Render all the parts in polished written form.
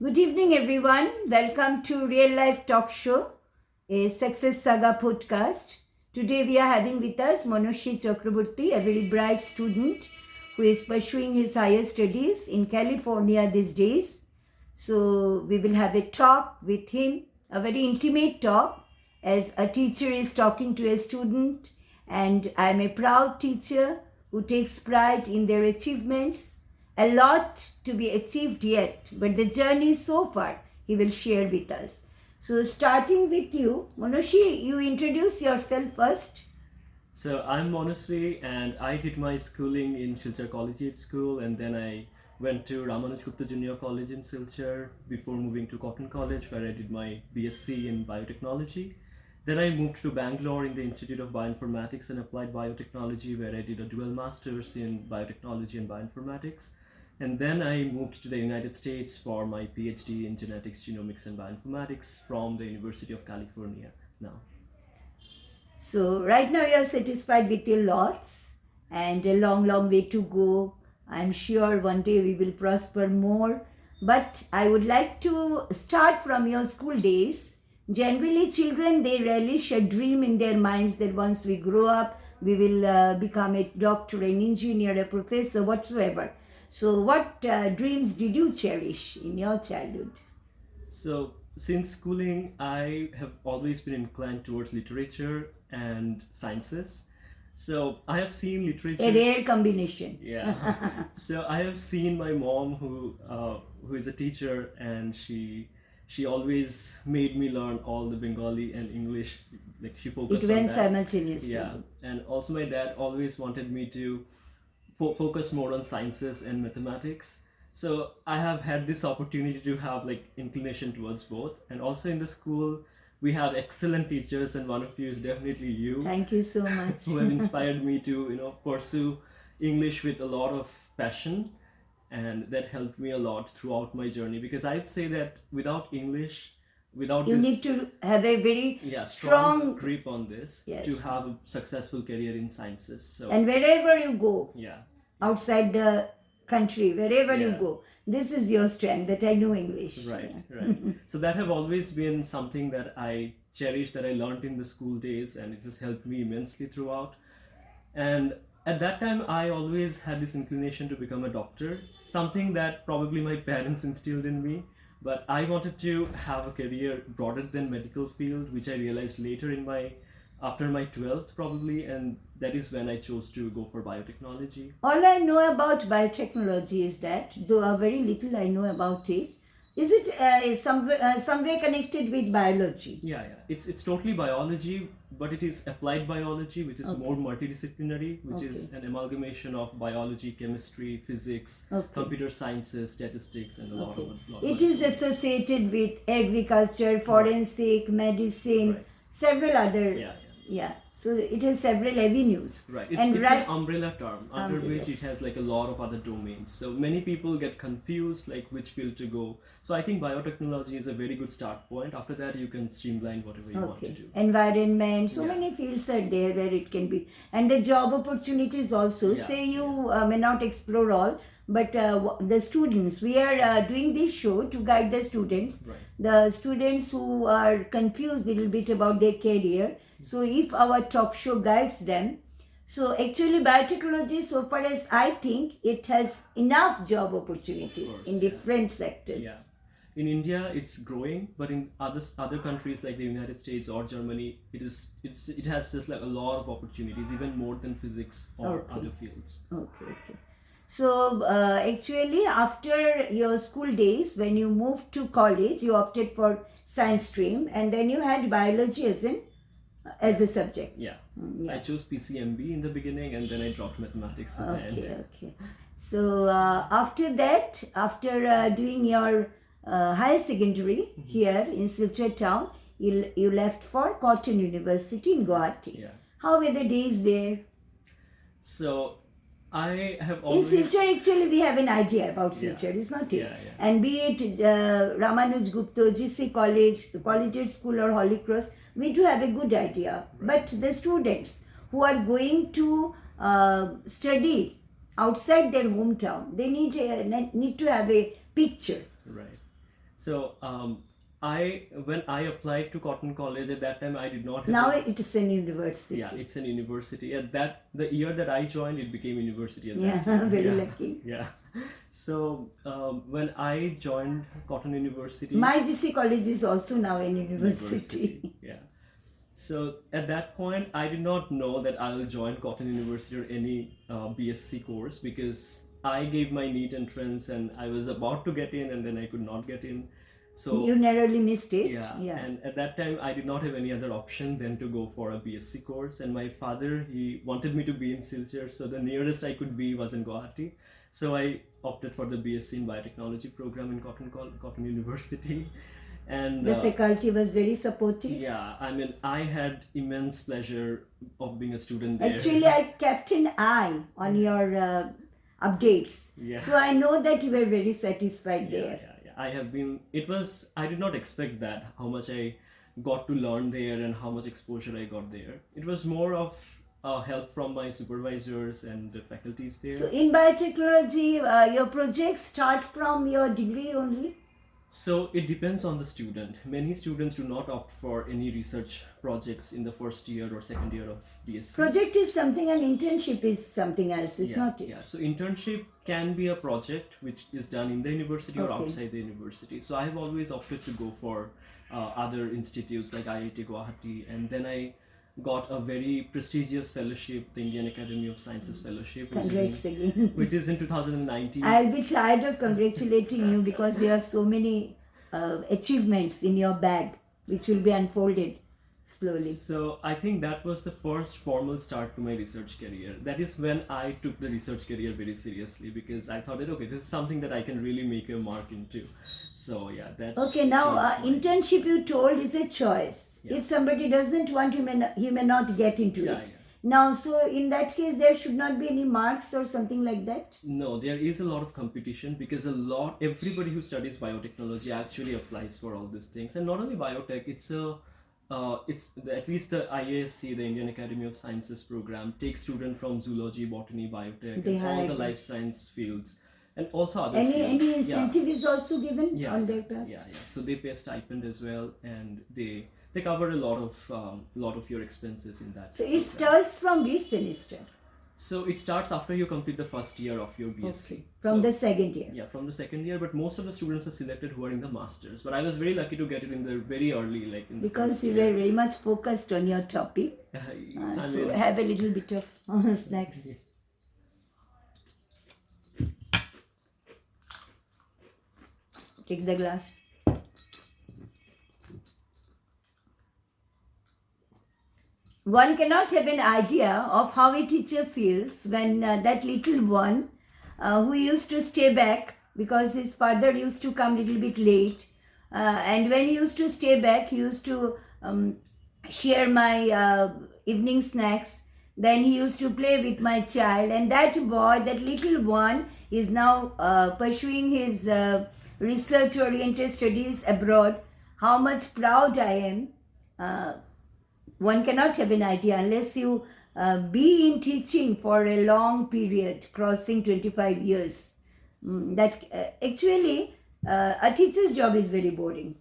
Good evening, everyone. Welcome to Real Life Talk Show, a Success Saga podcast. Today, we are having with us Monoshi Chakraborty, a very bright student who is pursuing his higher studies in California these days. So, we will have a talk with him, a very intimate talk, as a teacher is talking to a student. And I am a proud teacher who takes pride in their achievements. A lot to be achieved yet, but the journey so far he will share with us. So, starting with you, Monoshi, you introduce yourself first. So I'm Monaswi and I did my schooling in Silchar Collegiate School and then I went to Ramanuj Gupta Junior College in Silchar before moving to Cotton College where I did my BSc in biotechnology. Then I moved to Bangalore in the Institute of Bioinformatics and Applied Biotechnology where I did a dual masters in biotechnology and bioinformatics. And then I moved to the United States for my PhD in genetics, genomics and bioinformatics from the University of California now. So, right now you are satisfied with your lots and a long, long way to go. I'm sure one day we will prosper more. But I would like to start from your school days. Generally, children, they relish a dream in their minds that once we grow up, we will become a doctor, an engineer, a professor, whatsoever. So, what dreams did you cherish in your childhood? So, since schooling, I have always been inclined towards literature and sciences. So, I have seen A literature. rare combination. Yeah. So, I have seen my mom, who is a teacher, and she always made me learn all the Bengali and English. Like she focused It on went that. simultaneously. Yeah, and also my dad always wanted me to focus more on sciences and mathematics. So I have had this opportunity to have like inclination towards both. And also in the school, we have excellent teachers, and one of you is definitely you, Thank you so much. who have inspired me to pursue English with a lot of passion, and that helped me a lot throughout my journey. Because I'd say that without English, without You this need to have a very strong strong, grip on this Yes. to have a successful career in sciences. So and wherever you go, yeah. outside the country, wherever you Yeah. go, this is your strength that I know English. Right, Yeah. right. So that have always been something that I cherish, that I learned in the school days, and it just helped me immensely throughout. And at that time, I always had this inclination to become a doctor, something that probably my parents instilled in me. But I wanted to have a career broader than medical field, which I realized later after my 12th probably, and that is when I chose to go for biotechnology. All I know about biotechnology is that, though very little I know about it, is it somewhere connected with biology? Yeah, yeah. It's totally biology, but it is applied biology, which is more multidisciplinary, which is an amalgamation of biology, chemistry, physics, computer sciences, statistics, and a lot of. It is associated with agriculture, forensic, medicine, Right. several other. Yeah, Yeah. So it has several avenues. Right. And It's right. an umbrella term under which it has like a lot of other domains. So many people get confused like which field to go. So I think biotechnology is a very good start point. After that, you can streamline whatever you want to do. Environment, so Yeah. many fields are there where it can be, and the job opportunities also. Yeah, Say you may not explore all, but the students, we are doing this show to guide the students. Right. The students who are confused a little bit about their career. So if our talk show guides them, so actually biotechnology, so far as I think, it has enough job opportunities in different sectors. Yeah. In India, it's growing, but in other countries like the United States or Germany, it has just like a lot of opportunities, even more than physics or other fields. Okay. So actually, after your school days, when you moved to college, you opted for science stream, and then you had biology as a subject. Yeah. I chose PCMB in the beginning, and then I dropped mathematics at the end. Okay. So after that, after doing your higher secondary here in Silchar town, you left for Cotton University in Guwahati. Yeah. How were the days there? So I have In always. Silchar, actually, we have an idea about Silchar, Yeah. is not it? Yeah. And be it Ramanuj Gupta, GC College, Collegiate School or Holy Cross, we do have a good idea. But the students who are going to study outside their hometown, they need to have a picture. Right. So when I applied to Cotton College at that time, I did not have Now a- it is an university. yeah, it's an university. At the year that I joined, it became university. At Yeah, that time. very yeah. lucky. Yeah. So when I joined Cotton University, My GC college is also now an university. Yeah. So at that point, I did not know that I will join Cotton University or any BSc course, because I gave my NEET entrance and I was about to get in, and then I could not get in. So You narrowly missed it. yeah, and at that time I did not have any other option than to go for a BSc course. And my father, he wanted me to be in Silchar, so the nearest I could be was in Guwahati. So I opted for the BSc in Biotechnology program in Cotton University. And The faculty was very supportive. yeah, I mean, I had immense pleasure of being a student there. Actually, I kept an eye on your updates. Yeah. So I know that you were very satisfied yeah, there. yeah, yeah. I have been. I did not expect that, how much I got to learn there and how much exposure I got there. It was more of help from my supervisors and the faculties there. So in biotechnology, your projects start from your degree only? So it depends on the student. Many students do not opt for any research projects in the first year or second year of BSc. Project is something and internship is something else, is Yeah, not it? yeah. So internship can be a project which is done in the university or Okay. outside the university. So I have always opted to go for other institutes like IIT Guwahati, and then I got a very prestigious fellowship, the Indian Academy of Sciences Fellowship, Congrats again. which is in 2019. I'll be tired of congratulating you because you have so many achievements in your bag which will be unfolded slowly. So I think that was the first formal start to my research career. That is when I took the research career very seriously, because I thought that, okay, this is something that I can really make a mark into. So yeah, that. Okay, now changed my- internship you told is a choice. Yeah. If somebody doesn't want, he may not get into Yeah, it. yeah. Now, so in that case, there should not be any marks or something like that. No, there is a lot of competition, because everybody who studies biotechnology actually applies for all these things. And not only biotech, at least the IASC, the Indian Academy of Sciences program, takes students from zoology, botany, biotech, They and all hire the them. life science fields, and also other Any fields. incentive is also given Yeah, on their part. yeah, yeah. So they pay stipend as well, and they cover a lot of your expenses in that. So it program. starts from this semester. So it starts after you complete the first year of your BSc. Okay. From So- the second year. Yeah, from the second year, but most of the students are selected who are in the masters. But I was very lucky to get it in the very early, like in the Because first you year. were very much focused on your topic. I So mean, have a little bit of snacks. Take the glass. One cannot have an idea of how a teacher feels when that little one who used to stay back because his father used to come little bit late, and when he used to stay back, he used to share my evening snacks. Then he used to play with my child, and that boy, that little one, is now pursuing his research-oriented studies abroad. How much proud I am. One cannot have an idea unless you be in teaching for a long period, crossing 25 years. Actually, a teacher's job is very boring.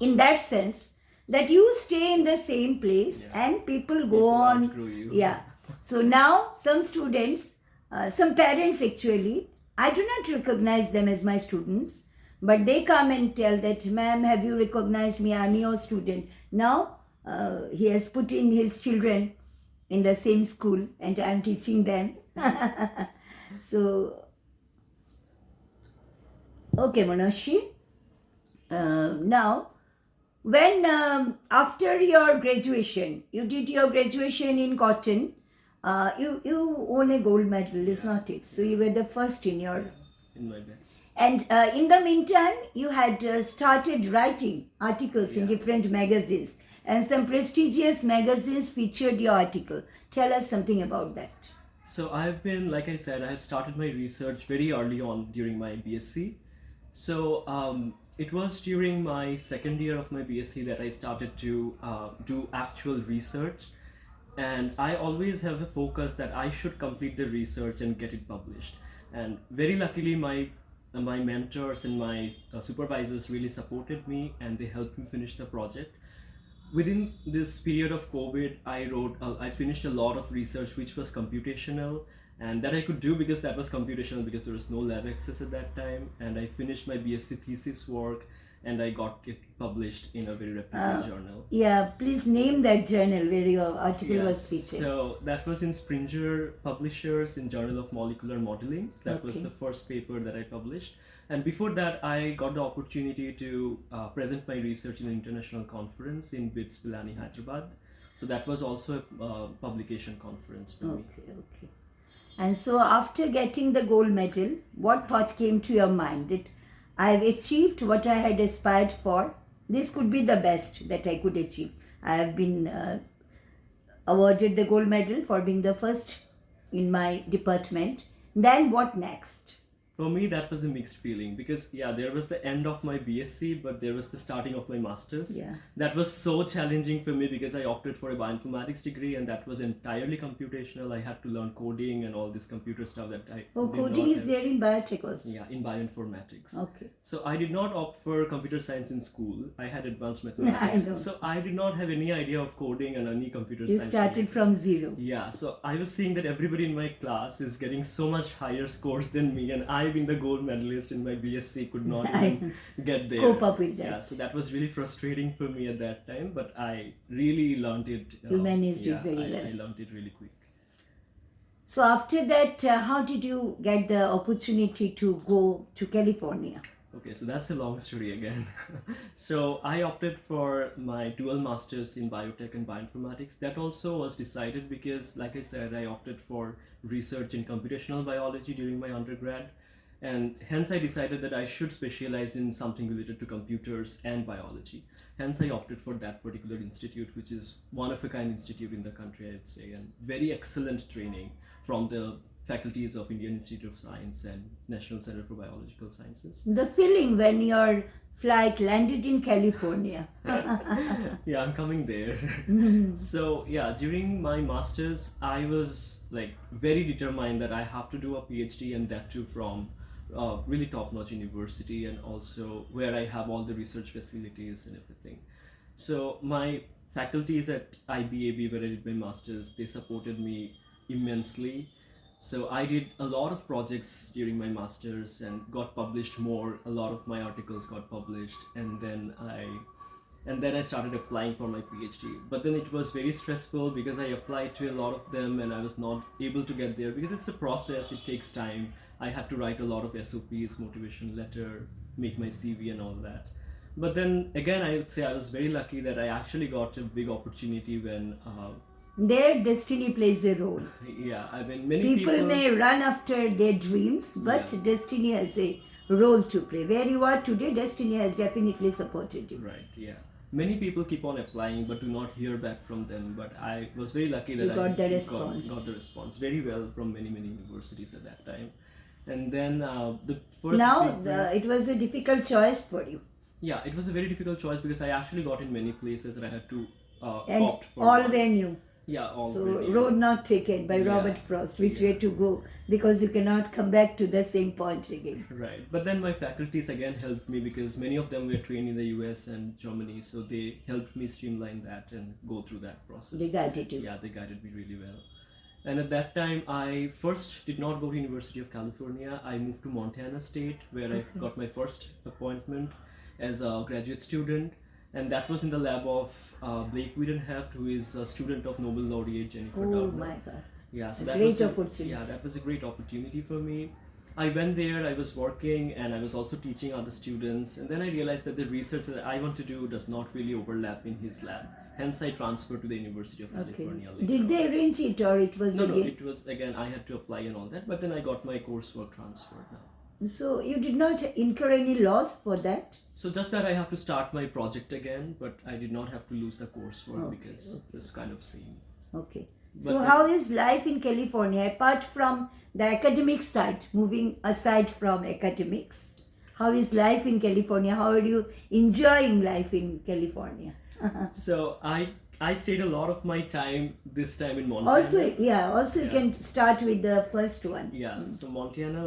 In that sense, that you stay in the same place and people go People on. outgrow you. Yeah. So now some students, some parents actually, I do not recognize them as my students, but they come and tell that, ma'am, have you recognized me? I'm your student. Now he has put in his children in the same school and I'm teaching them. So, okay, Manoshi. Now, when after your graduation, you did your graduation in cotton, you won a gold medal, is not it? So you were the first in your. in my batch. And in the meantime, you had started writing articles in different magazines, and some prestigious magazines featured your article. Tell us something about that. So I've been, like I said, I have started my research very early on during my BSc. So it was during my second year of my BSc that I started to do actual research. And I always have a focus that I should complete the research and get it published. And very luckily, my my mentors and my supervisors really supported me, and they helped me finish the project. Within this period of COVID, I finished a lot of research which was computational, and that I could do because that was computational, because there was no lab access at that time. And I finished my BSc thesis work, and I got it published in a very reputable journal. Yeah, please name that journal where your article was featured. So that was in Springer Publishers in Journal of Molecular Modeling. That was Okay. the first paper that I published. And before that, I got the opportunity to present my research in an international conference in BITS Pilani, Hyderabad. So that was also a publication conference for me. Okay. And so after getting the gold medal, what thought came to your mind? That I've achieved what I had aspired for. This could be the best that I could achieve. I have been awarded the gold medal for being the first in my department. Then what next? For me, that was a mixed feeling because, yeah, there was the end of my BSc, but there was the starting of my master's. Yeah. That was so challenging for me because I opted for a bioinformatics degree, and that was entirely computational. I had to learn coding and all this computer stuff that I Oh, did coding not is have. there in biotech also. Yeah, in bioinformatics. Okay. So I did not opt for computer science in school. I had advanced mathematics. I know. So I did not have any idea of coding and any computer You science. started from zero. Yeah, so I was seeing that everybody in my class is getting so much higher scores than me, and I, being the gold medalist in my BSc, could not even get there. Cope up with that. Yeah, so that was really frustrating for me at that time, but I really learned it. You managed it yeah, very well. I learned it really quick. So after that, how did you get the opportunity to go to California? Okay, so that's a long story again. So I opted for my dual masters in biotech and bioinformatics. That also was decided because, like I said, I opted for research in computational biology during my undergrad. And hence I decided that I should specialize in something related to computers and biology. Hence I opted for that particular institute, which is one of a kind institute in the country, I'd say, and very excellent training from the faculties of Indian Institute of Science and National Center for Biological Sciences. The feeling when your flight landed in California. Yeah, I'm coming there. So yeah, during my masters, I was like very determined that I have to do a PhD, and that too from really top-notch university, and also where I have all the research facilities and everything. So my faculties at IBAB, where I did my masters, they supported me immensely. So I did a lot of projects during my masters and got published more. A lot of my articles got published, and then I started applying for my PhD. But then it was very stressful because I applied to a lot of them and I was not able to get there because it's a process, it takes time. I had to write a lot of SOPs, motivation letter, make my CV and all that. But then again, I would say I was very lucky that I actually got a big opportunity when Their destiny plays a role. yeah, I mean, many People may run after their dreams, but Yeah. destiny has a role to play. Where you are today, destiny has definitely supported you. Right, yeah. Many people keep on applying but do not hear back from them. But I was very lucky that You got the I response. got the response very well from many universities at that time. And then the first Now, big break- it was a difficult choice for you. yeah, it was a very difficult choice because I actually got in many places and I had to And opt for all one. were new. Yeah, all So, were new. road not taken by Yeah. Robert Frost, which way to go, because you cannot come back to the same point again. Right, but then my faculties again helped me because many of them were trained in the US and Germany, so they helped me streamline that and go through that process. They guided you. Yeah, they guided me really well. And at that time, I first did not go to University of California. I moved to Montana State, where I got my first appointment as a graduate student. And that was in the lab of Blake Wiedenheft, who is a student of Nobel laureate Jennifer Oh Doudna. my God. Yeah, so A that great was opportunity. Yeah, that was a great opportunity for me. I went there, I was working, and I was also teaching other students. And then I realized that the research that I want to do does not really overlap in his lab. Hence, I transferred to the University of Okay. California later. Did they arrange it, or it was No, again? it was again, I had to apply and all that, but then I got my coursework transferred now. So you did not incur any loss for that? So just that I have to start my project again, but I did not have to lose the coursework Okay, because it's kind of same. Okay. But So then- how is life in California apart from the academic side, moving aside from academics? How is life in California? How are you enjoying life in California? So I I stayed a lot of my time this time in Montana. Also, you Yeah. can start with the first one. Yeah, so Montana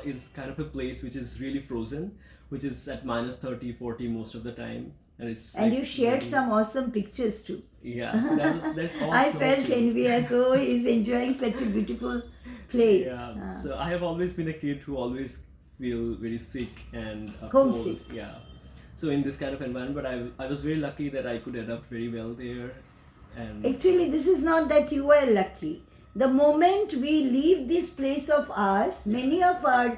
is kind of a place which is really frozen, which is at minus 30, 40 most of the time. And it's And like you shared really- some awesome pictures too. Yeah, so that's all I snow felt too. envious. Oh, he's enjoying such a beautiful place. Yeah, so I have always been a kid who always feel very sick and Homesick. cold. Yeah, so in this kind of environment, I was very lucky that I could adapt very well there, and Actually, this is not that you were lucky. The moment we leave this place of ours, many of our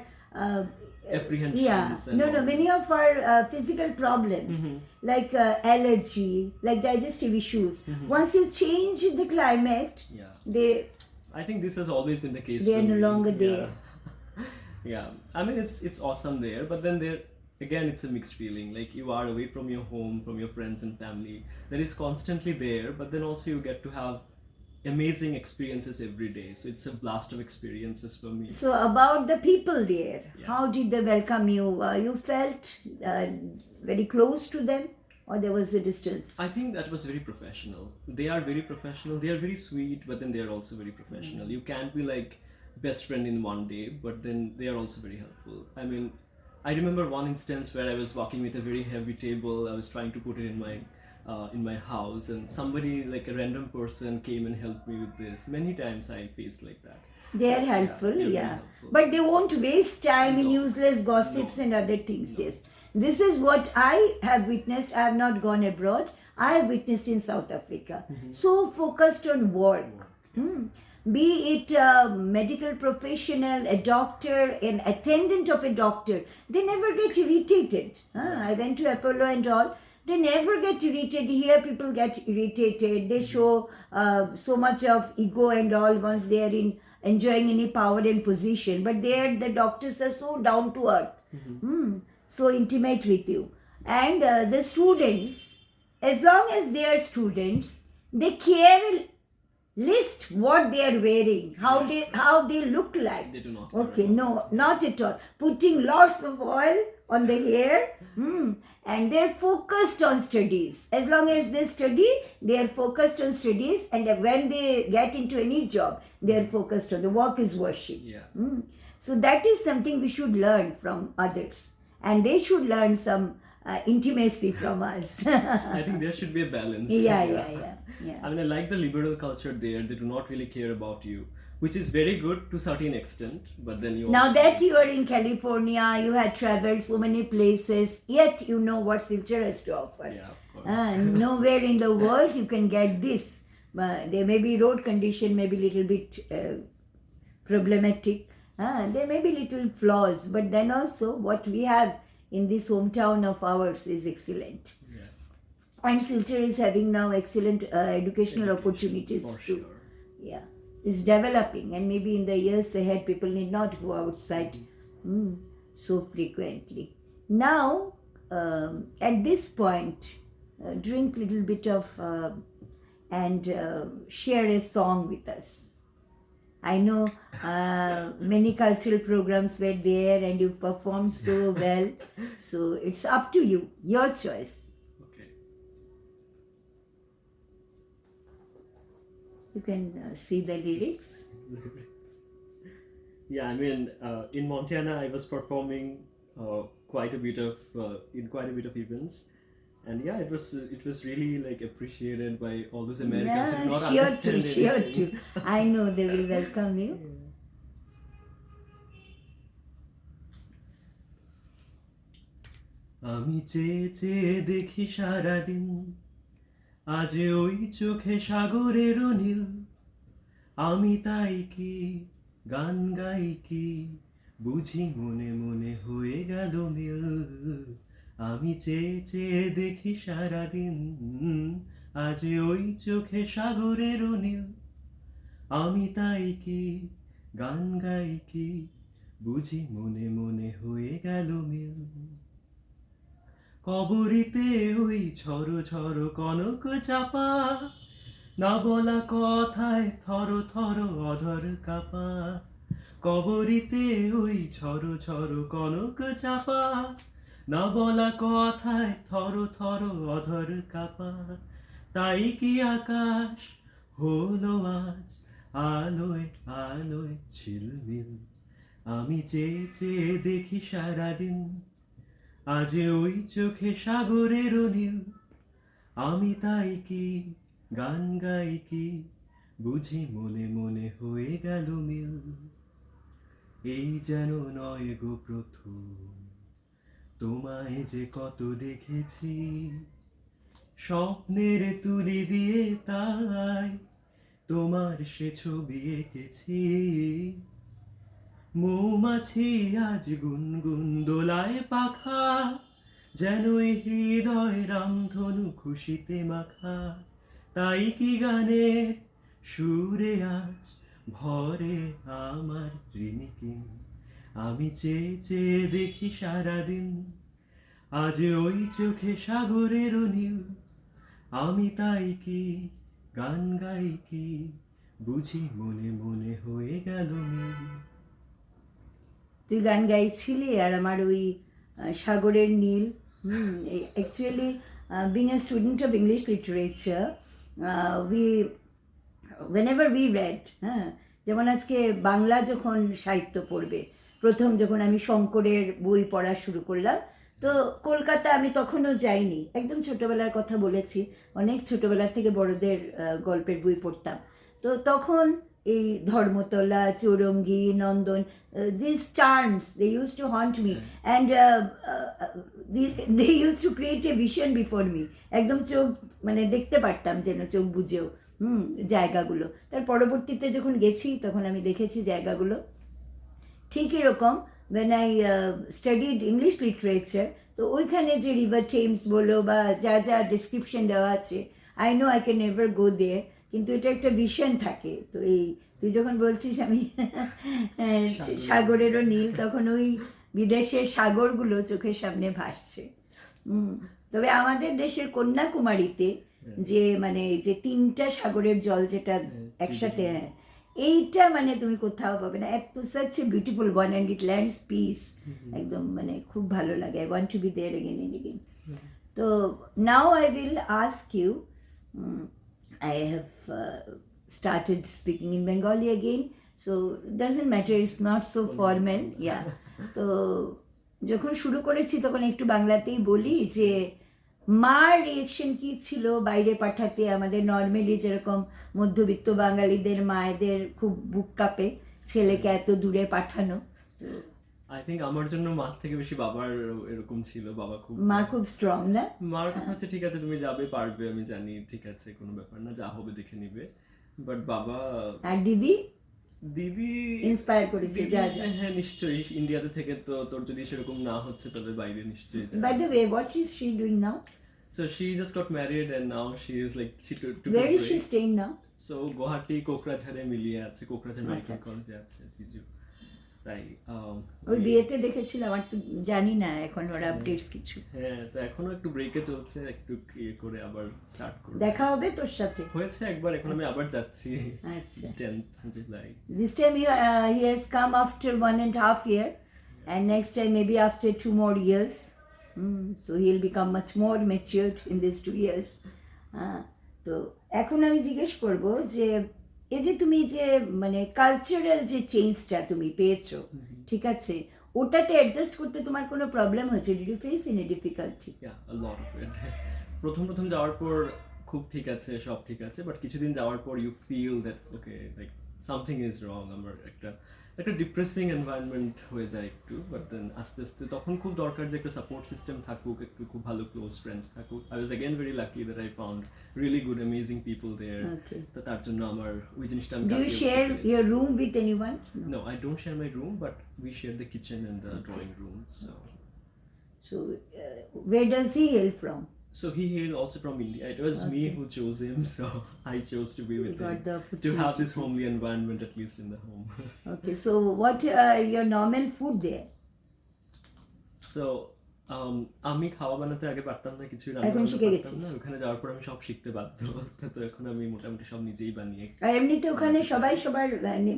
apprehensions. And all many this. of our physical problems like allergy, like digestive issues. Once you change the climate, Yeah, I think this has always been the case. They are for no me. longer Yeah. there. Yeah, I mean it's awesome there, but then there again it's a mixed feeling. Like you are away from your home, from your friends and family. That is constantly there, but then also you get to have amazing experiences every day. So it's a blast of experiences for me. So about the people there, Yeah. how did they welcome you? You felt very close to them, or there was a distance? I think that was very professional. They are very professional. They are very sweet, but then they are also very professional. You can't be like best friend in one day, but then they are also very helpful. I mean, I remember one instance where I was walking with a very heavy table. I was trying to put it in my house, and somebody, like a random person, came and helped me with this. Many times I faced like that. They are So, helpful, they're very yeah. helpful. But they won't waste time in No. useless gossips and other things, yes. This is what I have witnessed. I have not gone abroad. I have witnessed in South Africa. So focused on work. Be it a medical professional, a doctor, an attendant of a doctor, they never get irritated. I went to Apollo and all. They never get irritated. Here people get irritated. They show so much of ego and all once they are in enjoying any power and position. But there the doctors are so down to earth, so intimate with you. And the students, as long as they are students, they care list what they are wearing, how they look like. They do not care Okay, about no, not at all. Putting lots of oil on the hair, and they're focused on studies. As long as they study, they are focused on studies, and when they get into any job, they are focused on the work is worship. Yeah. So that is something we should learn from others, and they should learn some intimacy from us. I think there should be a balance. Yeah. I mean, I like the liberal culture there. They do not really care about you, which is very good to a certain extent. But then you Now also that you are in California, you had traveled so many places, yet you know what Silchar has to offer. Yeah, of course. Nowhere in the world you can get this. There may be road condition, maybe little bit problematic. There may be little flaws, but then also what we have in this hometown of ours is excellent. Yeah, And Silchar is having now excellent educational opportunities for too. sure. Yeah, it's developing, and maybe in the years ahead people need not go outside so frequently. Now, at this point, drink little bit of and share a song with us. I know many cultural programs were there and you performed so well. So it's up to you, your choice. Okay. You can see the lyrics. Yeah, I mean, in Montana, I was performing quite a bit of in quite a bit of events, and yeah, it was really like appreciated by all those Americans who do not Sure understand to. anything. I know they will welcome you. আমি চেয়ে চেয়ে দেখি সারাদিন আজ ওই চোখে সাগরের নীল আমি তাই কি গান গাই কি বুঝি মনে মনে হয়ে গেল মিল আমি চেয়ে চেয়ে দেখি সারাদিন আজ ওই চোখে সাগরের নীল আমি তাই কি গান গাই কি বুঝি মনে মনে হয়ে গেল মিল কবরিতে ওই ঝড়ো ঝড়ো কনক চাপা না বলা কথায় থর থর অধর কাপা কবরিতে ওই ঝড়ো ঝড়ো কনক চাপা না বলা কথায় থর থর অধর কাপা তাই কি আকাশ হলো আজ আলোয় আলোয় ঝিলমিল, আমি চেয়ে চেয়ে দেখি সারাদিন, আজ ওই চোখে সাগরের নীল, আমি তাই কি গান গাই কি, বুঝি মনে মনে হয়ে গেল মিল, এই যেন নয় গো প্রথম, তোমায় যে কত দেখেছি, স্বপ্নের তুলি দিয়ে তাই তোমার সে ছবি এঁকেছি, মৌমাছি আজ গুনগুন দোলায় পাখা, যেন এই হৃদয় রামধনু খুশিতে মাখা, তাই কি গানের সুরে আজ ভরে আমার ঋণিকিন, আমি চেয়ে চেয়ে দেখি সারাদিন, আজ ওই চোখে সাগরের নীল, আমি তাই কি গান গাই কি, বুঝি মনে মনে হয়ে গেল মিল। তুই গান গাইছিলি আর আমার ওই সাগরের নীল, actually being a student of English literature we whenever we read, হ্যাঁ, যেমন আজকে বাংলা যখন সাহিত্য পড়বে, প্রথম যখন আমি শঙ্করের বই পড়া শুরু করলাম, তো কলকাতা আমি তখনও যাইনি, একদম ছোটোবেলার কথা বলেছি, অনেক ছোটোবেলার থেকে বড়দের গল্পের বই পড়তাম। তো তখন এই Dharmatala, Chowringhee, Nandan, this charms they use to haunt me and they use to create a vision before me, একদম চোখ মানে দেখতে পারতাম যেন চোখ বুঝেও জায়গাগুলো। তার পরবর্তীতে যখন গেছি তখন আমি দেখেছি জায়গাগুলো ঠিক এরকম। when I studied English literature, তো ওইখানে যে রিভার টেমস বলো বা যা যা ডিসক্রিপশন দেওয়া আছে, I know I can never go there, কিন্তু এটা একটা ভিশন থাকে। তো এই তুই যখন বলছিস আমি সাগরেরও নীল, তখন ওই বিদেশের সাগরগুলো চোখের সামনে ভাসছে। তবে আমাদের দেশের কন্যাকুমারীতে যে মানে যে তিনটা সাগরের জল যেটা একসাথে, এইটা মানে তুমি কোথাও পাবে না, এত such a beautiful one and it lends peace, একদম মানে খুব ভালো লাগে। I want to be there again and again. তো now I will ask you, I have started speaking in Bengali again, so it doesn't matter, it's not so formal, yeah. তো যখন শুরু করেছি তখন একটু বাংলাতেই বলি যে মার রিয়েকশন কি ছিল বাইরে পাঠাতে। আমাদের নর্মালি যেরকম মধ্যবিত্ত বাঙালিদের মায়েদের খুব বুক কাঁপে ছেলেকে এত দূরে পাঠানো। আই থিঙ্ক আমার জন্য মার থেকে বেশি বাবার এরকম ছিল, বাবা মা খুব স্ট্রং না? মার কথা হচ্ছে ঠিক আছে তুমি যাবে, পারবে, আমি জানি, ঠিক আছে কোনো ব্যাপার না, যা হবে দেখে নিবে। বাট বাবা আর দিদি দিদি ইন্সপায়ার করেছে যা যা। হ্যাঁ নিশ্চয়ই, ইন্ডিয়াতে থেকে তো তোর যদি সেরকম না হচ্ছে তবে বাইরে নিশ্চয়ই যাবে। By the way, what is she doing now? So she just got married and now she is like she took Where is she staying now? So Guwahati কোকরাঝাড়ে মিলিয়ে আছে, কোকরাঝাড় মেডিকেল আচ্ছা। কলেজে আছে জিজু। তাই ওই বিয়েতে দেখেছিলাম, আর তো জানি না এখন ওর আপডেটস কিছু। হ্যাঁ, তো এখনো একটু ব্রেকে চলছে, একটু ইয়ে করে আবার স্টার্ট করব। দেখা হবে তোর সাথে? হয়েছে একবার, এখন আমি আবার যাচ্ছি। আচ্ছা, 10th July. This time he has come after 1.5 years, and next time maybe after 2 more years. So he'll become much more matured in these 2 years. তো এখন আমি জিজ্ঞেস করব যে এই যে তুমি যে মানে কালচারাল যে চেঞ্জটা তুমি পেয়েছো, ঠিক আছে, ওটাতে অ্যাডজাস্ট করতে তোমার কোনো প্রবলেম হয়েছে? Did you face any difficulty? Yeah, a lot of it. প্রথম যাওয়ার পর খুব ঠিক আছে, সব ঠিক আছে, বাট কিছুদিন যাওয়ার পর you feel that okay like something is wrong. আমার একটা ডিপ্রেসিং এনভায়রনমেন্ট হয়ে যায় একটু, বাট দেন আস্তে আস্তে তখন খুব দরকার যে একটা সাপোর্ট সিস্টেম থাকুক, একটু খুব ভালো ক্লোজ ফ্রেন্ডস থাকুক। I was again very lucky that I found really good amazing people there. তো তার জন্য আমার ওই জিনিসটা আমি do you share your room with anyone? No, I don't share my room, but we share the kitchen and the drawing room. So where does he hail from? So he hailed also from India. It was me who chose him, so I chose to be with got him, the to have this opportunity. homely environment at least in the home. Okay, so what are your normal food there? So আমি খাওয়া বানাতে আগে পারতাম না, কিছুই রান্না এখন বান্না শিখে পারতাম গেছিস? না। ওখানে যাওয়ার পর আমি সব শিখতে বাধ্য। তো এখন আমি মোটামুটি সব নিজেই বানিয়ে, আর এমনিতে ওখানে সবাই সবার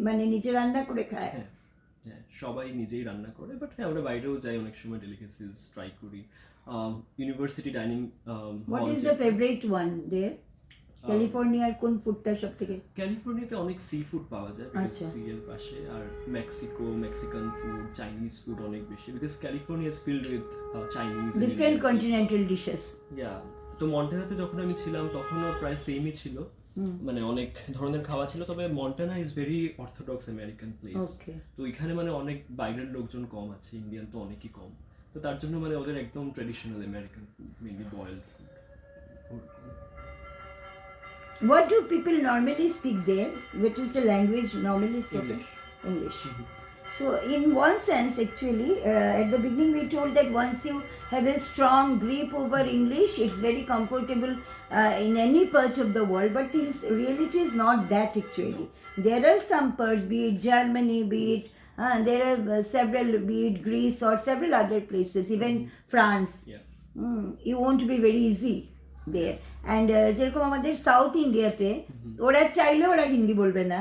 মানে নিজে রান্না করে খায়? হ্যাঁ সবাই নিজেই রান্না করে। বাট হ্যাঁ, আমরা বাইরেও যাই অনেক সময়, ডেলিকেসিস ট্রাই করি। University dining What is the favorite one there? ক্যালিফোর্নিয়ার কোন ফুডটা সব থেকে? ক্যালিফোর্নিয়াতে অনেক সি ফুড পাওয়া যায় আচ্ছা। সি এর পাশে, আর মেক্সিকান ফুড, চাইনিজ ফুড অনেক বেশি, because California is filled with Chinese different continental dishes. Yeah. তো মন্টানাতে যখন আমি ছিলাম তখনও প্রায় সেমই ছিল, মানে অনেক ধরনের খাওয়া ছিল, তবে Montana is very orthodox American place. Okay. তো এখানে মানে অনেক বাইরের লোকজন কম আছে, ইন্ডিয়ান তো অনেকই কম, তো তার জন্য মানে ওদের একদম traditional American food, mainly boiled food. What do people normally speak there? What is the language normally spoken? English. English. So, in one sense, actually, at the beginning we told that once you have a strong grip over English, it's very comfortable in any part of the world. But in reality, is not that actually. There are some parts, be it Germany, be it there are several, be it Greece or several other places, even France. Yeah. You won't be very easy there. And যেরকম আমাদের south ইন্ডিয়াতে ওরা চাইলে ওরা হিন্দি বলবে না,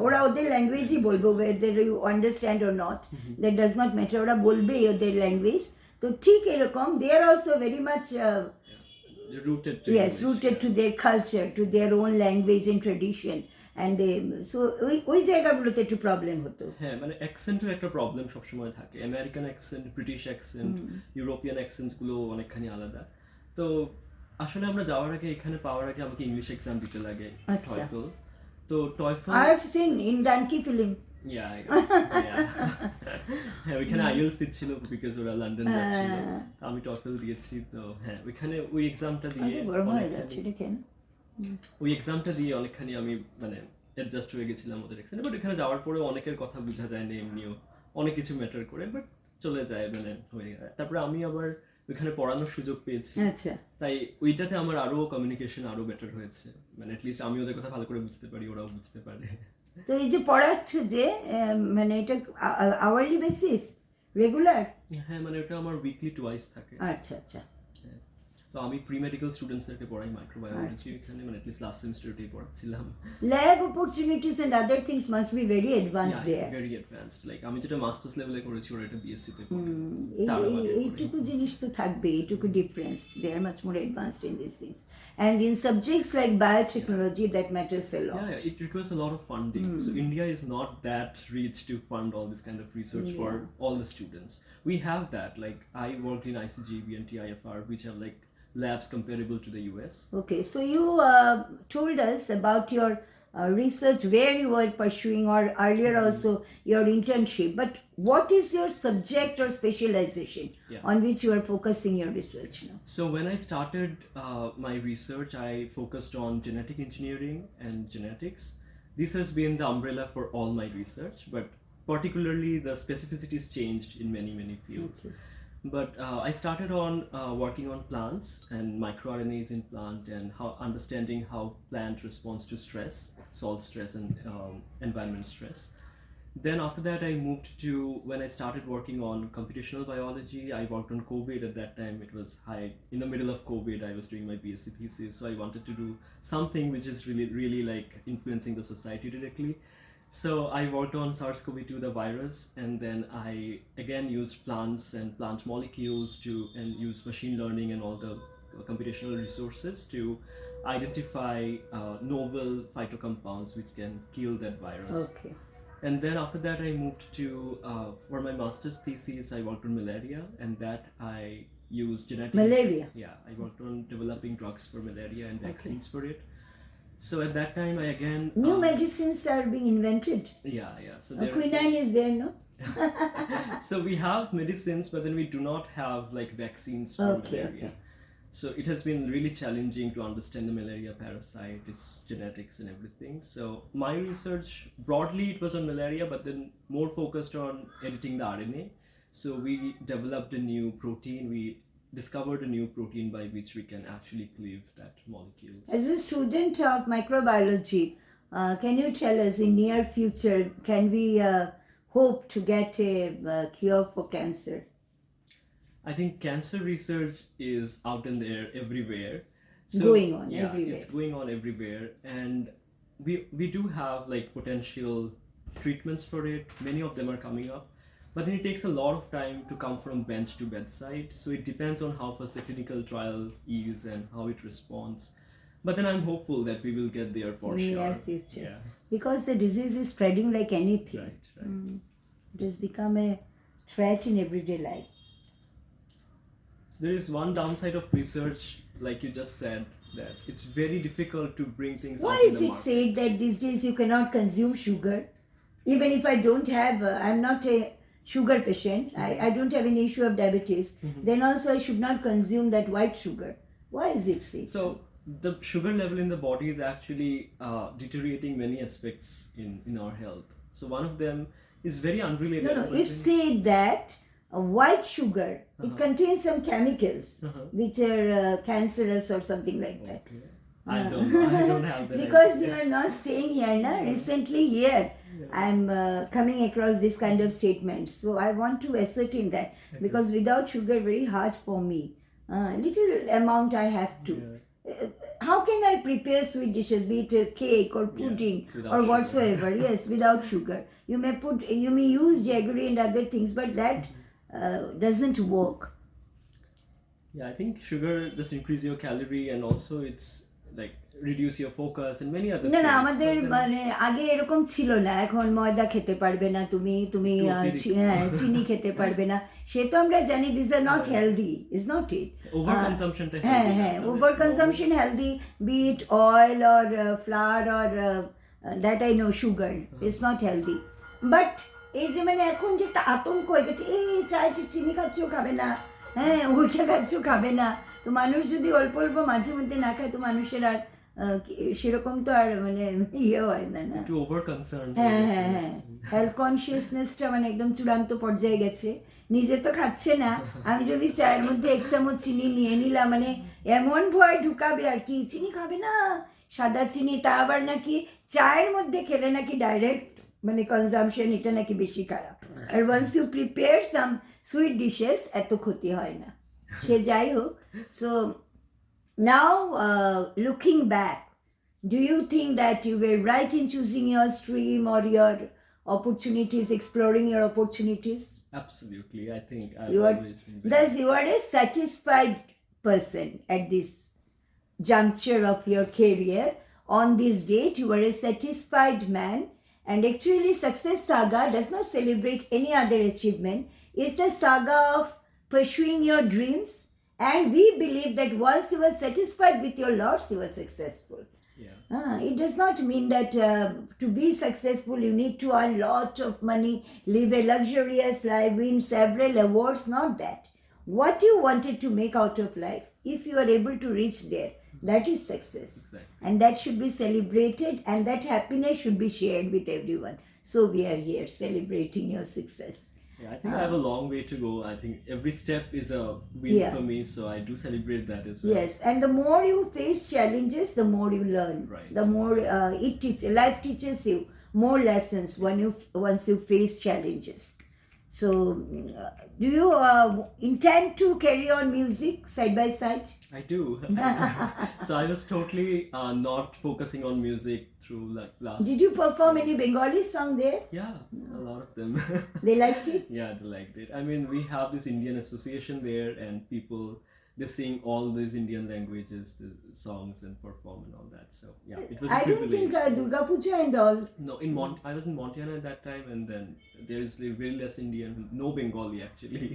ওরা ওদের ল্যাঙ্গুয়েজই বলবে, whether you understand or not, that does not matter, ওরা বলবেই ওদের ল্যাঙ্গুয়েজ। তো ঠিক এরকম they are also very much Rooted to yes, English, rooted yeah. to their culture, to their own language and tradition, and they so ওই জায়গাগুলোতে একটু problem হতো। হ্যাঁ, মানে অ্যাকসেন্টের একটা প্রবলেম সবসময় থাকে, American accent, British accent, European অ্যাকসেন্টসগুলো অনেকখানি আলাদা। তো আসলে আমরা যাওয়ার আগে, এখানে পাওয়ার আগে আমাকে ইংলিশ এক্সাম দিতে লাগে, আচ্ছা। টয়ফেল। তো টয়ফেল I have seen in Danki film. হ্যাঁ, ওইখানে আইএলস দিচ্ছিল বিকজ ওরা লন্ডন যাচ্ছিল, আমি টয়ফেল দিয়েছি। তো হ্যাঁ, ওইখানে ওই এক্সামটা দিয়ে গরম হয়ে যাচ্ছে দেখেন। ওই এক্সামটা দিয়ে অনেকখানি আমি মানে অ্যাডজাস্ট হয়ে গেছিলাম ওদের এক্সামে। বাট এখানে যাওয়ার পরে অনেকের কথা বোঝা যায় না, এমনিও অনেক কিছু ম্যাটার করে, বাট চলে যায়, মানে হয়ে যায়। তারপরে আমি আবার ওইখানে পড়ানোর সুযোগ পেয়েছি, আচ্ছা। তাই ওইটাতে আমার আরো কমিউনিকেশন আরো বেটার হয়েছে, মানে অ্যাটলিস্ট আমি ওদের কথা ভালো করে বুঝতে পারি, ওরাও বুঝতে পারে। তো এই যে পড়াচ্ছ যে মানে এটা আওয়ারলি বেসিস, রেগুলার? হ্যাঁ, মানে ওটা আমার উইকলি টুয়াইস থাকে। আচ্ছা আচ্ছা। তো আমি প্রি মেডিকেল স্টুডেন্টসদেরকে পড়াই মাইক্রোবায়োলজি, এখানে মানে অ্যাটলিস্ট লাস্ট সেমিস্টারটাই পড়াচ্ছিলাম। Lab opportunities and other things must be very advanced there. Very advanced, like আমি যেটা মাস্টার্স লেভেলে করেছি ওরা এটা বিএসসি তে এইটুকু জিনিস তো থাকবে, এইটুকু difference, they are much more advanced in this things and in subjects like biotechnology that matters a lot. Yeah, it requires a lot of funding. So India is not that rich to fund all this kind of research for all the students. We have that. Like I worked in ICGB and TIFR, which are like labs comparable to the US. Okay, so you told us about your research, where you were pursuing, or earlier also your internship. But what is your subject or specialization on which you are focusing your research now? So when I started my research, I focused on genetic engineering and genetics. This has been the umbrella for all my research, but particularly the specificities changed in many fields. Okay. But I started on working on plants and microRNAs in plant, and how understanding how plant responds to stress, salt stress and environment stress. Then after that I moved to, when I started working on computational biology, I worked on COVID. At that time it was high, in the middle of COVID I was doing my BSc thesis, so I wanted to do something which is really like influencing the society directly. So I worked on SARS-CoV-2, the virus, and then I again used plants and plant molecules and use machine learning and all the computational resources to identify novel phytocompounds which can kill that virus. Okay. And then after that I moved to, for my master's thesis I worked on malaria, and that I used genetic Malaria? Yeah, I worked on developing drugs for malaria and vaccines for it. So at that time I again New medicines are being invented. So Quinine is there, no? so we have medicines, but then we do not have like vaccines for malaria. So it has been really challenging to understand the malaria parasite, its genetics and everything. So my research broadly it was on malaria, but then more focused on editing the RNA. So we developed a new protein. We discovered a new protein by which we can actually cleave that molecules. As a student of microbiology, can you tell us in near future, can we hope to get a cure for cancer? I think cancer research is out in there everywhere. Going on everywhere. It's going on everywhere, and we do have like potential treatments for it. Many of them are coming up, but then it takes a lot of time to come from bench to bedside. So it depends on how fast the clinical trial is and how it responds. But then I'm hopeful that we will get there for in sure. near future. Yeah. Because the disease is spreading like anything. Right. It has become a threat in everyday life. So there is one downside of research, like you just said, that it's very difficult to bring things Why out in is the it market. said that these days you cannot consume sugar? Even if I don't have, I'm not a sugar patient, I don't have any issue of diabetes, then also I should not consume that white sugar. Why is it said? So the sugar level in the body is actually deteriorating many aspects in our health. So one of them is very unrelated. No, but it's then- said that white sugar, it contains some chemicals which are cancerous or something like that. Okay. I don't know. I don't have that. Because idea. you are not staying here, na? Recently here, I'm coming across this kind of statements. So I want to ascertain that because without sugar, very hard for me. Little amount I have to. How can I prepare sweet dishes, be it a cake or pudding without or sugar. whatsoever? Yes, without sugar. You may use jaggery and other things, but that doesn't work. Yeah, I think sugar just increase your calorie and also it's like reduce your focus and many other না things. না আমাদের But then- মানে আগে এরকম ছিল না এখন ময়দা খেতে পারবে না তুমি তুমি একটু অতিরিক্ত। হ্যাঁ চিনি খেতে পারবে না সে তো আমরা জানি this are not healthy is not it Overconsumption টা হ্যাঁ healthy হ্যাঁ না, তবে over consumption healthy B it oil or flower or that I know sugar is not healthy but এই যে মানে এখন যে একটা আতঙ্ক হয়ে গেছে এই চায় চিনি খাচ্ছেও খাবে না হ্যাঁ ওইটা খাচ্ছেও খাবে না তো মানুষ যদি অল্প অল্প মাঝে মধ্যে না খায় তো মানুষের আর সেরকম তো আর মানে ইয়ে হয় না না একটু over concerned হ্যাঁ হ্যাঁ হ্যাঁ হেলথ কনসিয়াসনেসটা মানে একদম চূড়ান্ত পর্যায়ে গেছে নিজে তো খাচ্ছে না আমি যদি চায়ের মধ্যে 1 চামচ চিনি নিয়ে নিলাম মানে এমন ভয় ঢুকাবে আর কি চিনি খাবে না সাদা চিনি তা আবার নাকি চায়ের মধ্যে খেলে নাকি ডাইরেক্ট মানে কনজামশন এটা নাকি বেশি খারাপ আর once you prepare some sweet dishes এত ক্ষতি হয় না সে যাই হোক so now looking back, do you think that you were right in choosing your stream or your opportunities, exploring your opportunities? Absolutely, I think I've You are, always been very- thus you are a satisfied person at this juncture of your career. On this date, you are a satisfied man, and actually Success Saga does not celebrate any other achievement. It's the saga of pursuing your dreams, and we believe that once you are satisfied with your lots, you are successful. Yeah. It does not mean that to be successful you need to earn lots of money, live a luxurious life, win several awards, not that. What you wanted to make out of life, if you are able to reach there, that is success. Exactly. And that should be celebrated and that happiness should be shared with everyone. So we are here celebrating your success. Yeah, I think I have a long way to go. I think every step is a win Yeah. for me, so I do celebrate that as well. Yes, and the more you face challenges, the more you learn. Right. The more life teaches you more lessons once you face challenges. So, do you intend to carry on music side by side? I do. So I was totally not focusing on music through like last. Did you perform any Bengali song there? Yeah, a lot of them. They liked it? Yeah, they liked it. I mean, we have this Indian association there, and people they sing all these Indian languages, the songs, and perform and all that. So yeah, it was. A I don't think privilege. Durga Puja and all. No, I was in Montana at that time, and then there is very less Indian, no Bengali actually.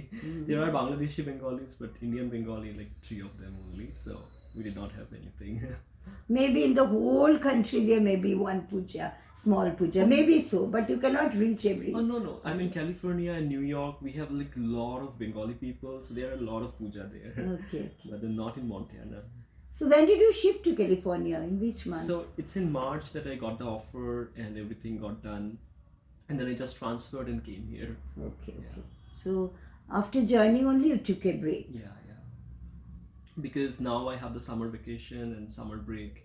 There are Bangladeshi Bengalis, but Indian Bengali, like 3 of them only. So we did not have anything. Maybe in the whole country there may be one puja, small puja, maybe so, but you cannot reach every. Oh no! I'm in California and New York. We have like a lot of Bengali people, so there are a lot of puja there. Okay. But they're not in Montana. So when did you shift to California? In which month? So it's in March that I got the offer and everything got done, and then I just transferred and came here. Okay. So after joining only you took a break. Yeah. Because now I have the summer vacation and summer break,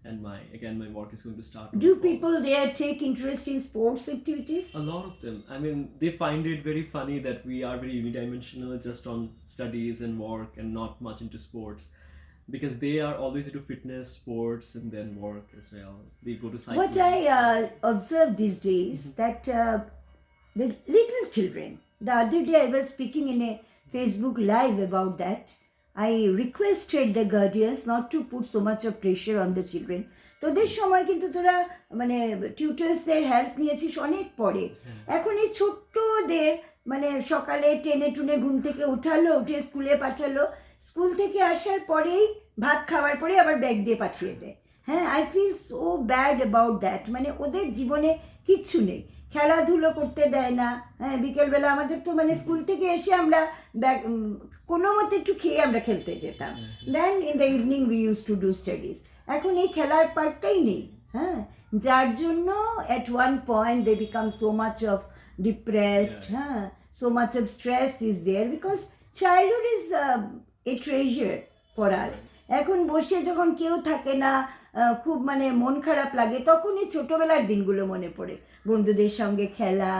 and my work is going to start. in Do the fall. people there take interest in sports activities? A lot of them. I mean, they find it very funny that we are very unidimensional, just on studies and work, and not much into sports. Because they are always into fitness, sports, and then work as well. They go to cycling. What I observe these days that the little children. The other day I was speaking in a Facebook Live about that. I requested the guardians not to put so much of pressure on the children. তোদের সময় কিন্তু তোরা মানে টিউটার্সদের help নিয়েছিস অনেক পরে, এখন এই ছোট্টদের মানে সকালে টেনে টুনে ঘুম থেকে উঠালো, উঠে স্কুলে পাঠালো, স্কুল থেকে আসার পরেই ভাত খাওয়ার পরে আবার ব্যাগ দিয়ে পাঠিয়ে দেয়। হ্যাঁ, I feel so bad about that. মানে ওদের জীবনে কিচ্ছু নেই, খেলাধুলো করতে দেয় না। হ্যাঁ, বিকেলবেলা আমাদের তো মানে স্কুল থেকে এসে আমরা কোনো মতে একটু খেয়ে আমরা খেলতে যেতাম, then in the evening we use to do studies. এখন এই খেলার পার্টটাই নেই। হ্যাঁ, যার জন্য at one point they became so much of depressed. হ্যাঁ, so much of stress is there because childhood is a treasure for us. এখন বসে যখন কেউ থাকে না, খুব মানে মন খারাপ লাগে, তখনই ছোটোবেলার দিনগুলো মনে পড়ে, বন্ধুদের সঙ্গে খেলা।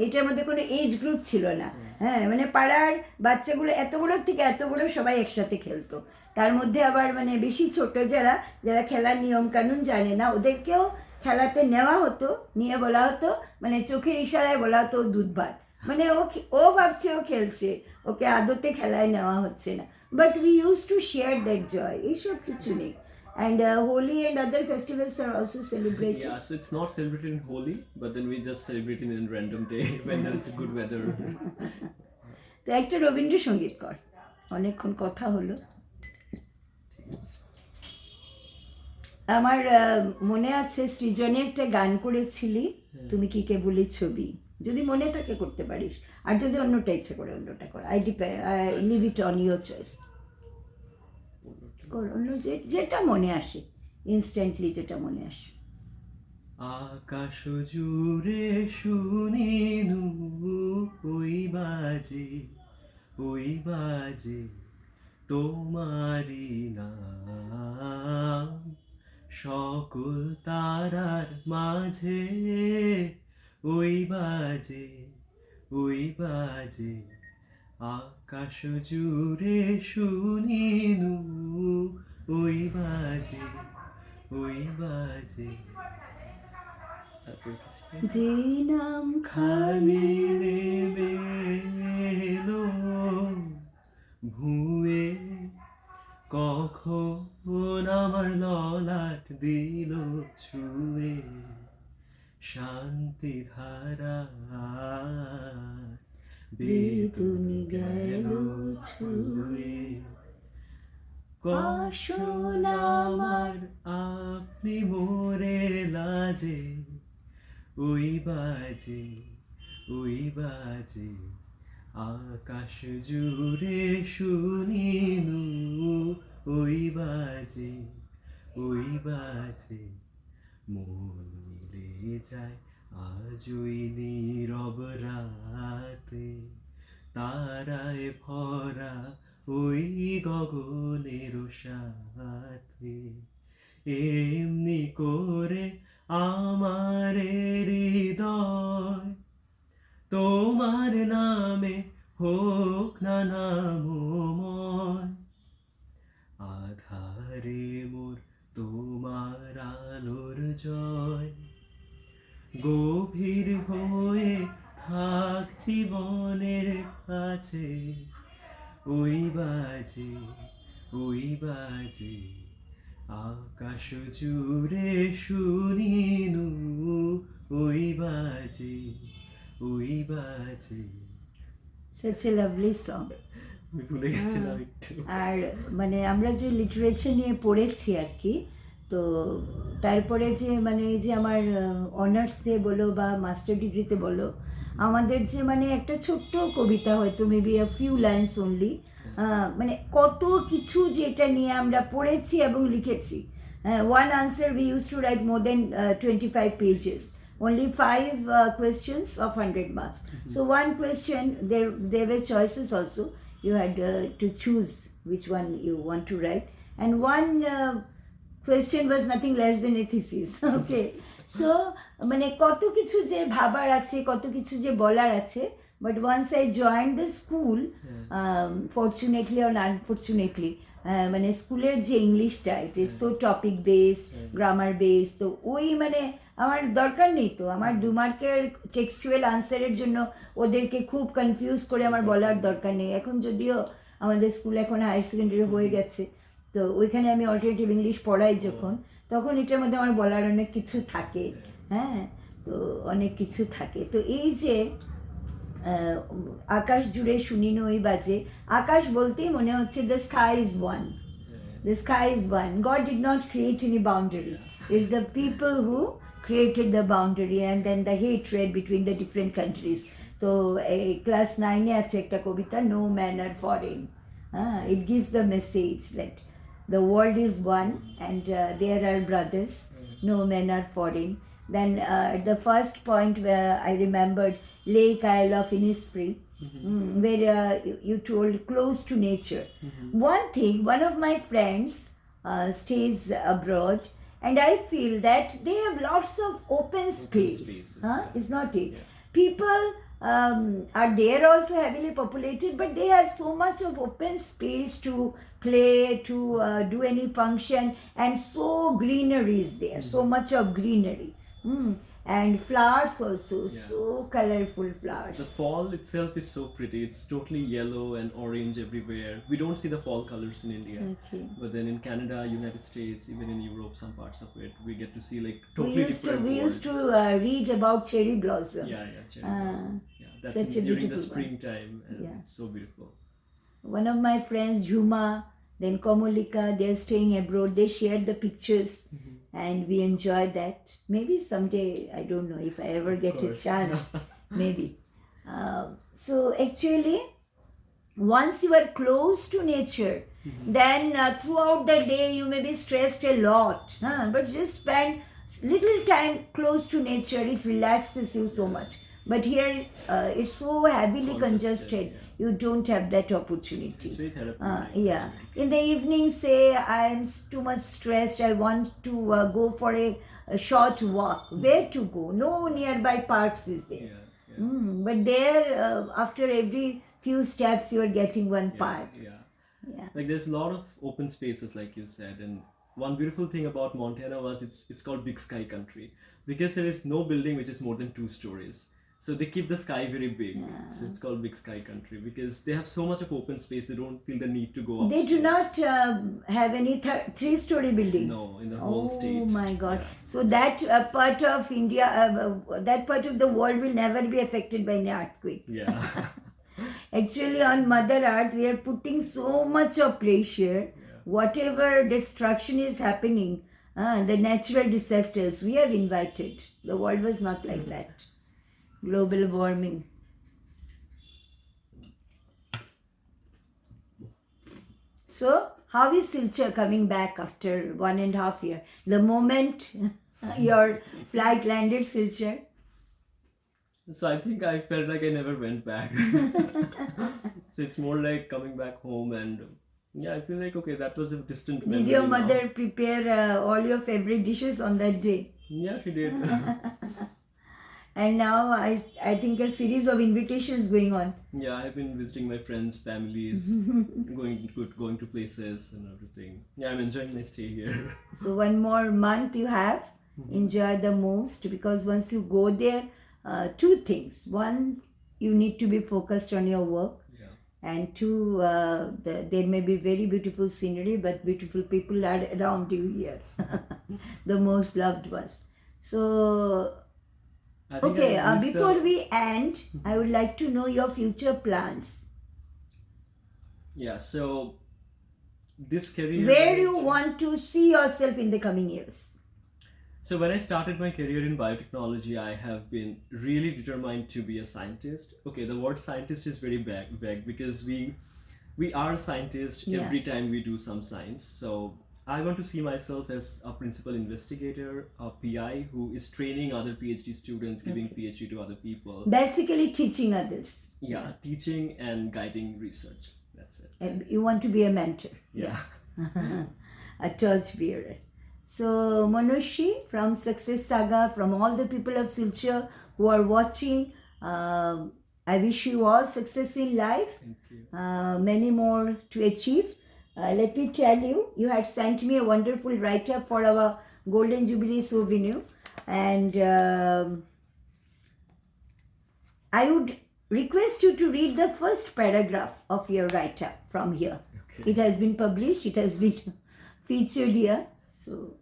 এটার মধ্যে কোনো এজ গ্রুপ ছিল না। হ্যাঁ, মানে পাড়ার বাচ্চাগুলো এত বড়োর থেকে এত বড়ো সবাই একসাথে খেলতো। তার মধ্যে আবার মানে বেশি ছোট যারা যারা খেলার নিয়ম কানুন জানে না, ওদেরকেও খেলাতে নেওয়া হতো, নিয়ে বলা হতো মানে চোখের ইশারায় বলা হতো দুধ ভাত। মানে ও ভাবছে ও খেলছে, ওকে আদতে খেলায় নেওয়া হচ্ছে না। But we use to share that joy. এইসব কিছু নেই। And Holi and other festivals are also celebrated. Yeah, so it's not celebrated in Holi, but then we just celebrate it in a random day when there is a good weather. তো একটা রবীন্দ্রসঙ্গীত কর, অনেকক্ষণ কথা হলো। আমার মনে আছে সৃজনে একটা গান করেছিলি, তুমি কি কেবলি ছবি, যদি মনে থাকে করতে পারিস, আর যদি অন্যটা ইচ্ছে করে অন্যটা কর। I leave it on your choice. অন্য যেটা মনে আসে, ইনস্ট্যান্টলি যেটা মনে আসে। আকাশ জুড়ে শুনিনু ওই বাজে তোমারি নাম, সকল তারার মাঝে ওই বাজে আকাশ জুড়ে শুনিনু ওই বাজে যে নাম খানি নেবে এলো ভুয়ে, কখন আমার ললাট দিল ছুঁয়ে, শান্তি ধারা বেদুনি গেল ছুঁয়ে, কখন আমার আপনি মোরে লাজে ওই বাজে আকাশ জুড়ে শুনিনু ওই বাজে মন মিলে যায় আজ ওই নীরব রাতে, তারায় ভরা ওই গগনের সাথে, এমনি করে আমার হৃদয় তোমার নামে হোক না নামময়, আধারে মোর তোমার আলোর জয়, গভীর হয়ে থাক জীবনের কাছে ওই বাজে আকাশ জুড়ে শুনিনু ওই বাজে Such a lovely song. আমি ভুলে গেছিলাম একটু। আর মানে আমরা যে লিটারেচার নিয়ে পড়েছি আর কি, তো তারপরে যে মানে এই যে আমার অনার্সে বলো বা মাস্টার ডিগ্রিতে বলো, আমাদের যে মানে একটা ছোট্ট কবিতা, হয়তো maybe a few lines only, মানে কত কিছু যেটা নিয়ে আমরা পড়েছি এবং লিখেছি। One answer we use to write more than 25 pages. Only 5 questions of 100 marks. So one question, there were choices also. You had to choose which one you want to write. And one question was nothing less than a thesis. Okay. So, মানে কত কিছু যে ভাবার আছে, কত কিছু যে বলার আছে. But once I joined the school, fortunately or unfortunately, মানে স্কুলের যে ইংলিশটা, it is so topic based, grammar based, তো ওই মানে আমার দরকার নেই। তো আমার 2 মার্কের টেক্সচুয়াল আনসারের জন্য ওদেরকে খুব কনফিউজ করে আমার বলার দরকার নেই। এখন যদিও আমাদের স্কুল এখন হায়ার সেকেন্ডারি হয়ে গেছে, তো ওইখানে আমি অল্টারনেটিভ ইংলিশ পড়াই যখন, তখন এটার মধ্যে আমার বলার অনেক কিছু থাকে। হ্যাঁ, তো অনেক কিছু থাকে। তো এই যে আকাশ জুড়ে শুনি নই বাজে, আকাশ বলতেই মনে হচ্ছে the sky is one. The sky is one. God did not create any boundary. It's the people who created the boundary and then the hatred between the different countries. So, class 9 আছে একটা কবিতা, No Man are Foreign. It gives the message that the world is one and there are brothers. No men are foreign. Then the first point where I remembered Lake Isle of Innisfree, where you told close to nature. One thing, one of my friends stays abroad, and I feel that they have lots of open space. spaces, Is not it? People are there also heavily populated, but they have so much of open space to play, to do any function, and so greenery is there, so much of greenery. And flowers also, so colorful flowers. The fall itself is so pretty. It's totally yellow and orange everywhere. We don't see the fall colors in India. Okay. But then in Canada, United States, even in Europe, some parts of it, we get to see like totally different We used to read about cherry blossom. Yeah, cherry blossom. Yeah, that's such a during the beautiful one. springtime, and Yeah. it's so beautiful. One of my friends, Jhuma, then Komolika, they're staying abroad. They shared the pictures, and we enjoy that. Maybe someday, I don't know if I ever get a course. chance. Maybe. So actually, once you are close to nature, then throughout the day you may be stressed a lot. But just spend little time close to nature, it relaxes you so much. But here it's so heavily congested, you don't have that opportunity. It's very therapeutic. Yeah. In the evening, say I'm too much stressed, I want to go for a short walk. Where to go? No nearby parks is there. But there, after every few steps, you are getting one park. Yeah. Like there's a lot of open spaces, like you said, and one beautiful thing about Montana was it's called Big Sky Country because there is no building which is more than 2 stories. So they keep the sky very big. So it's called Big Sky Country because they have so much of open space. They don't feel the need to go upstairs. They do not have any 3-story building. No, in the whole state. Oh my God! So that part of India, that part of the world will never be affected by an earthquake. Yeah. Actually, on Mother Earth, we are putting so much of pressure. Whatever destruction is happening, the natural disasters, we are invited. The world was not like that. Global warming. So, how is Silchar coming back after 1.5 years? The moment your flight landed, Silchar? So I think I felt like I never went back. So it's more like coming back home, and yeah, I feel like okay, that was a distant memory. Did your now. mother prepare all your favorite dishes on that day? Yeah, she did. And now I think a series of invitations going on. Yeah, I've been visiting my friends' families, going to places and everything. Yeah, I'm enjoying my stay here. So one more month you have. Enjoy the most, because once you go there, 2 things. One, you need to be focused on your work. And 2, there may be very beautiful scenery, but beautiful people are around you here. The most loved ones. So, I think okay, I missed before we end, I would like to know your future plans. Yeah, so this career. Where you want to see yourself in the coming years? So when I started my career in biotechnology, I have been really determined to be a scientist. Okay, the word scientist is very vague because we are a scientist every time we do some science. So I want to see myself as a principal investigator, a PI who is training other PhD students, giving PhD to other people. Basically teaching others. Yeah, teaching and guiding research. That's it. And you want to be a mentor. Yeah. A torch bearer. So Manushi from Success Saga, from all the people of Silchar who are watching, I wish you all success in life. Thank you. Many more to achieve. Let me tell you, you had sent me a wonderful write-up for our Golden Jubilee souvenir, and I would request you to read the first paragraph of your write-up from here. Okay. It has been published, it has been featured here. So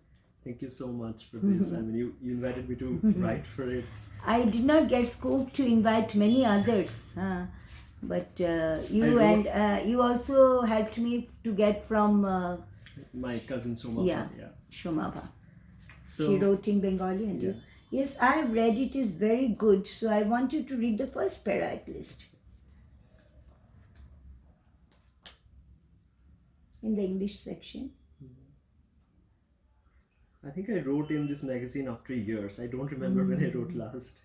Thank you so much for this. I mean, you invited me to write for it. I did not get scope to invite many others, but you wrote- and you also helped me to get from My cousin Soma. Yeah. Yeah. Shomabha. So She wrote in Bengali and you. Yes, I have read it. Is very good. So I want you to read the first para at least. In the English section. I think I wrote in this magazine after years. I don't remember when I wrote last.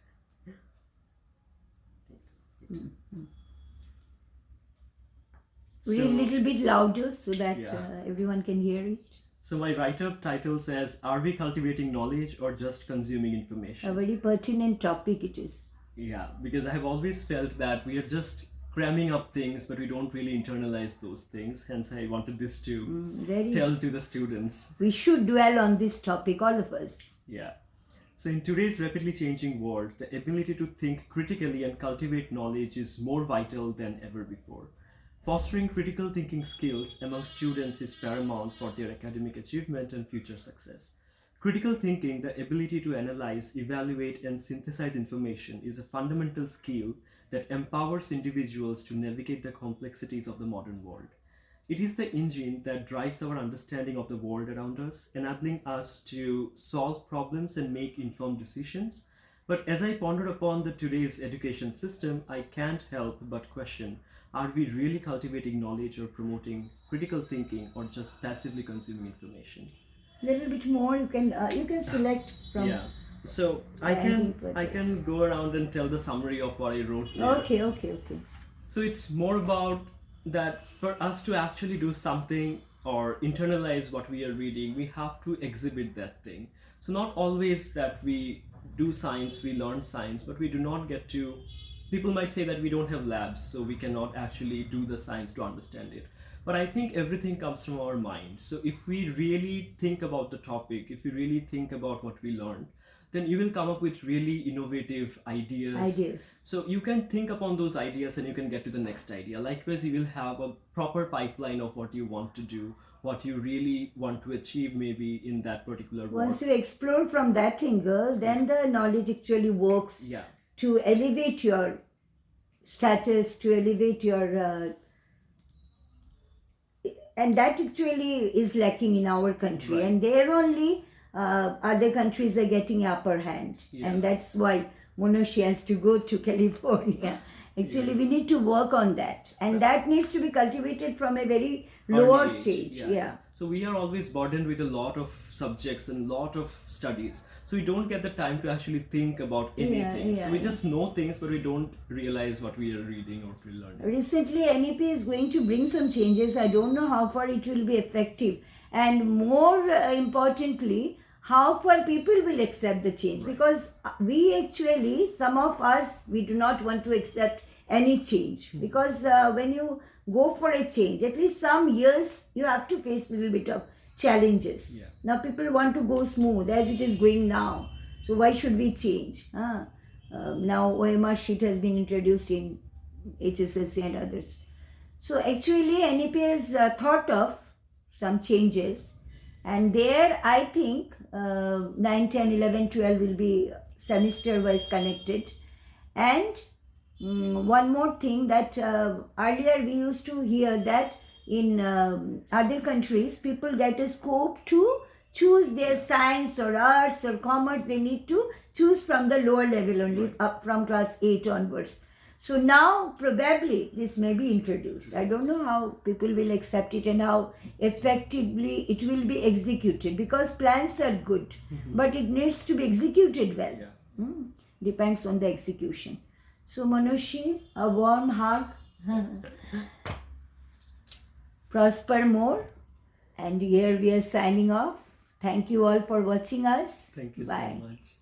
Read a little bit louder so that Yeah. everyone can hear it. So my write-up title says, "Are we cultivating knowledge or just consuming information?" A very pertinent topic it is. Yeah, because I have always felt that we are just cramming up things, but we don't really internalize those things. Hence, I wanted this to Very. tell to the students. We should dwell on this topic, all of us. Yeah. So in today's rapidly changing world, the ability to think critically and cultivate knowledge is more vital than ever before. Fostering critical thinking skills among students is paramount for their academic achievement and future success. Critical thinking, the ability to analyze, evaluate, and synthesize information, is a fundamental skill that empowers individuals to navigate the complexities of the modern world. It is the engine that drives our understanding of the world around us, enabling us to solve problems and make informed decisions. But as I ponder upon today's education system, I can't help but question, are we really cultivating knowledge or promoting critical thinking, or just passively consuming information? Little bit more you can select from. Yeah. So I Branding can purpose. go around and tell the summary of what I wrote there. Okay. So it's more about that for us to actually do something or internalize what we are reading, we have to exhibit that thing. So not always that we do science, we learn science, but we do not get to. People might say that we don't have labs, so we cannot actually do the science to understand it. But I think everything comes from our mind. So if we really think about the topic, if we really think about what we learned, then you will come up with really innovative ideas. So you can think upon those ideas and you can get to the next idea. Likewise, you will have a proper pipeline of what you want to do, what you really want to achieve maybe in that particular work. Once you explore from that angle, then the knowledge actually works Yeah. to elevate your status, to elevate your and that actually is lacking in our country. Right. And there only other countries are getting upper hand. Yeah. And that's why Monoshi has to go to California. Actually, we need to work on that. And that needs to be cultivated from a very lower Early age, stage. Yeah. So we are always burdened with a lot of subjects and lot of studies. So we don't get the time to actually think about anything. So we just know things, but we don't realize what we are reading or we learning. Recently, NEP is going to bring some changes. I don't know how far it will be effective. And more importantly, how far people will accept the change. Because we actually, some of us, we do not want to accept any change. Because when you go for a change, at least some years, you have to face a little bit of challenges. Yeah. Now people want to go smooth as it is going now. So why should we change? Now OMR sheet has been introduced in HSSC and others. So actually NEP has thought of some changes, and there I think 9, 10, 11, 12 will be semester wise connected. And one more thing that earlier we used to hear that in other countries people get a scope to choose their science or arts or commerce. They need to choose from the lower level only, up from class 8 onwards. So now probably this may be introduced. I don't know how people will accept it and how effectively it will be executed, because plans are good, but it needs to be executed well. Yeah. Depends on the execution. So Manushi, a warm hug. Prosper more. And here we are signing off. Thank you all for watching us. Thank you Bye. so much.